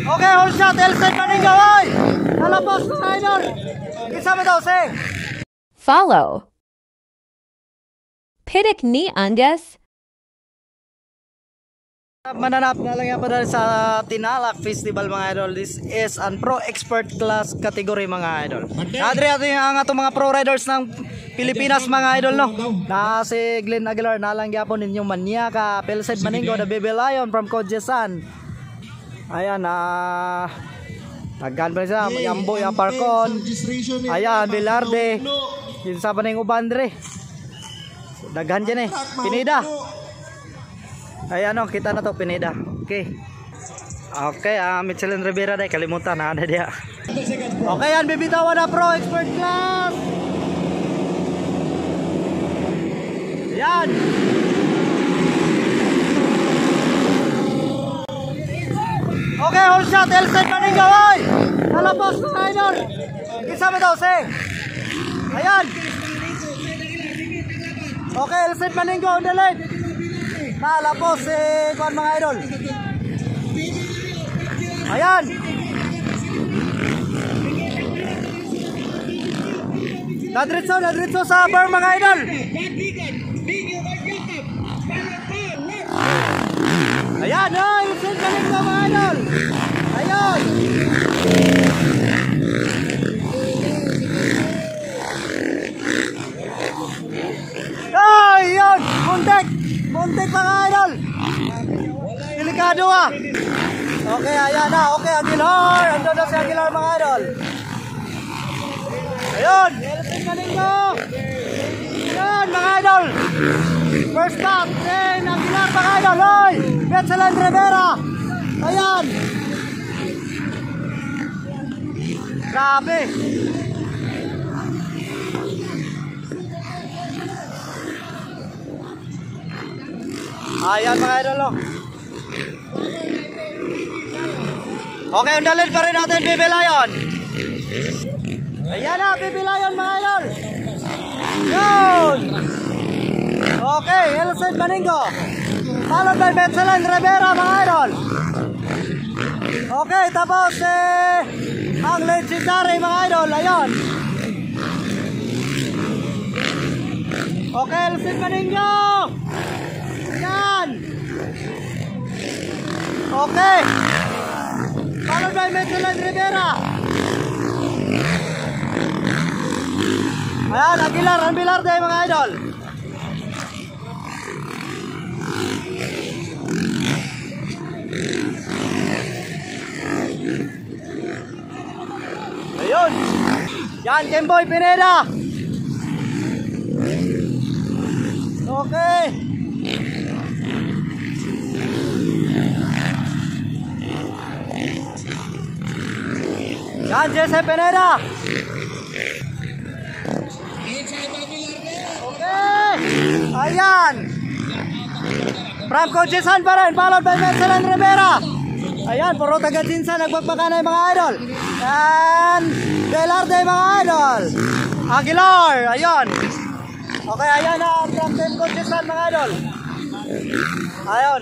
Okay, hold shot. Elsen Maningo, oy! Nalapos ko sa idol. Isa mo daw, say. Follow. Pitik ni Andes. Mananap na lang yan pa dahil sa Tinalak Festival mga idol. This is an pro expert class category mga idol. Adri ato yung atong mga pro riders ng Pilipinas mga idol no. Na si Glenn Aguilar nalang gyapon ninyong Maniaka, Pelced Maningo, the Baby Lion from Cojesan. Ayan naggan pa siya, Yambo yung Parkon. Ayan, Bilarde. Yun sa pa na yung Ubandre. Daghan dyan Pinida. Ayan kita na to Pineda. Okay. Okay, Michelin Rivera dahil kalimutan na ada dia. Okay, yan bibitawan na pro expert class. Yan. Okay, hold shot. Elsen Maningo, oy! Nalapos ko sa idol. Isa mo daw, say. Ayan. Okay, Elsen Maningo on the left. Nalapos kuan mga idol. Ayan. Nadritso sa bar mga idol. Ayan, oy, Elsen Maningo mga idol. Ayan. Ay, yun, Muntik mga idol. Delikado Okay, ayan na. Okay, Aguilar. Andun na si Aguilar mga idol. Ayun. Elsen Maningo. Ayan mga idol. First stop. Then Aguilar mga idol. Oy. Michelin Rivera. Ayan. Grabe. Ayan mga idol Okay, undalin pa rin natin Baby Lion. Ayan na Baby Lion mga idol. Yun. Okay, Elsen Maningo. Followed by Michelin Rivera mga idol. Okay, tapos ang legendary mga idol. Ayan. Okay, Elsen Maningo. Yan. Okay. Followed by Michelin Rivera. Ayan, Aguilar, ang Bilarde mga idol. Ayun. Yan, Kemboy Pineda. Okay. Yan, Jesse Pineda. Okay. Ayan. Franco Jinsan pa rin. Followed by Michelin Rivera. Ayan, puro taga Jinsan. Nagbagbaga na yung mga idol. And Belarde mga idol. Aguilar. Ayan. Okay, ayan na ang Franco Jinsan mga idol. Ayan.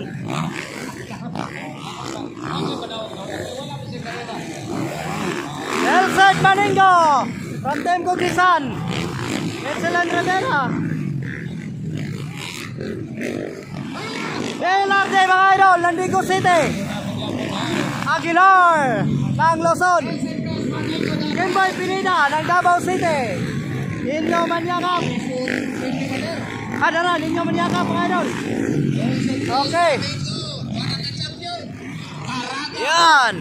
Elsen Maningo from Team Cojesan. Michelin Rivera. Belarde mga idol, Landigo City. Aguilar ng Luzon. Kemboy Pineda ng Davao City. Ninyo Maniakap. Adara, Ninyo Maniakap mga idol. Okay. Yan.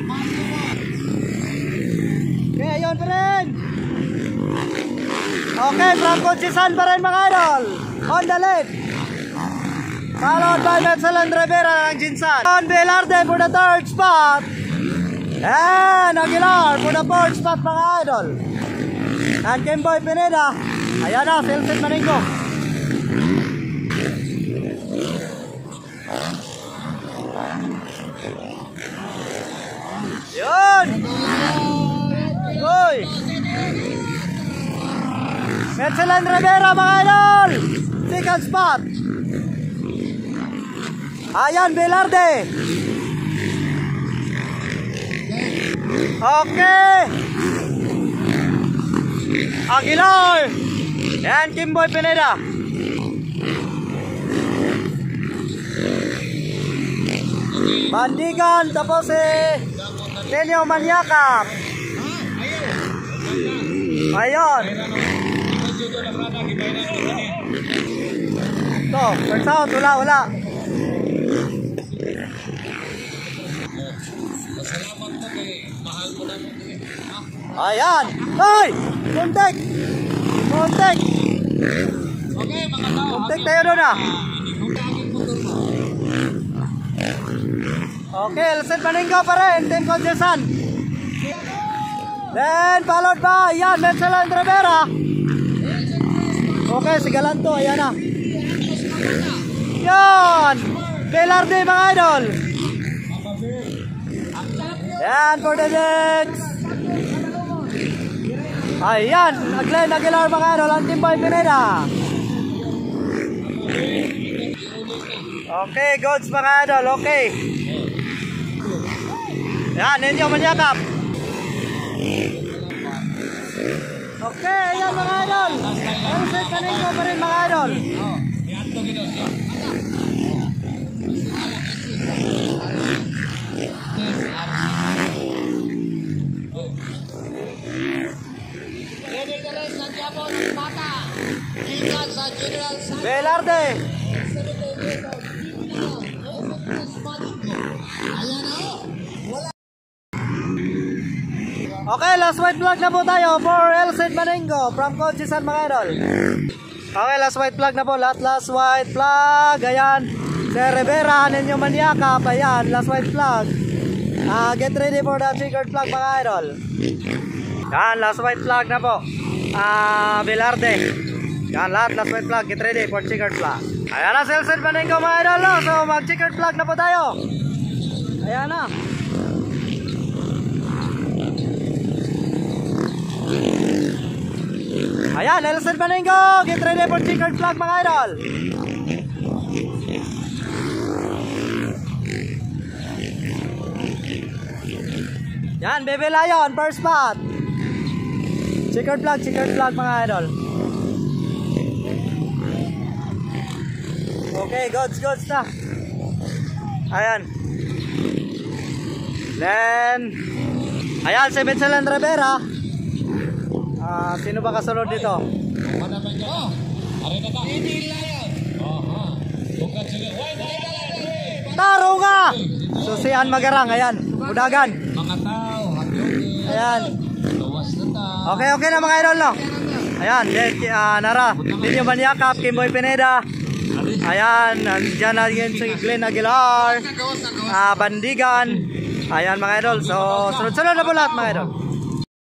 Okay, ayun pa rin. Okay, Franco Jinsan pa rin mga idol. On the left. Followed by Michelin Rivera ng Jinsan. On Belarde for the third spot. And Aguilar for the fourth spot mga idol. And Kemboy Pineda. Ayan na, Elsen Maningo. Yun. Uy. Michelin Rivera mga idol. Second spot. Ayan, Belarde. Okay. Aguilar. Yan, Kimboy Pineda. Bandigan, tapos Tenyo Manyakap. Ayun. Ito, first out, wala. Ayan. Ay! Muntik! Muntik tayo doon ah. Okay, Elsen Paningo pa rin. Team Conjesan. Then, followed by, ayan, Mensalan Rivera. Okay, si Galanto, ayan na. Yan! Velarde, mga idol. Yan, for the next. Ayan, Glenn Aguilar, mga idol, ang Timboy Pineda. Okay, gods, mga idol, okay. Yan, Nenyo Manyakap. Okay, ayan mga idol. Elsen Paningo pa rin mga idol. Velarde. Okay, last white flag na po tayo for Elsen Paningo from Conjesan mga idol. Okay, last white flag na po. Last white flag. Ayan. Si Rivera, Nenyo Manyakap. Ayan, last white flag. Get ready for the checkered flag mga idol. Yan, last white flag na po. Velarde. Yan, lahat last white flag. Get ready for checkered flag. Ayan na si Elsen Paningo mga idol. No? So, mag-checkered flag na po tayo. Ayan na. Ayan, Elsen Paningo. Get ready for checkered flag mga idol. Yan, Bebe Lion, first spot. Checkered flag mga idol. Okay, gods na. Ayan. Then, ayan, si Mensalan Rivera. Sino ba kasunod dito? Tarunga! Susian Magarang, ayan. Budagan. Ayan. Okay na mga idol, no? Ayan, Nara. Nenyo Manyakap, Kimboy Pineda. Ayan, andyan na yun si Glenn Aguilar. Bandigan. Ayan mga idol. So, sunod-sunod na po lahat mga idol.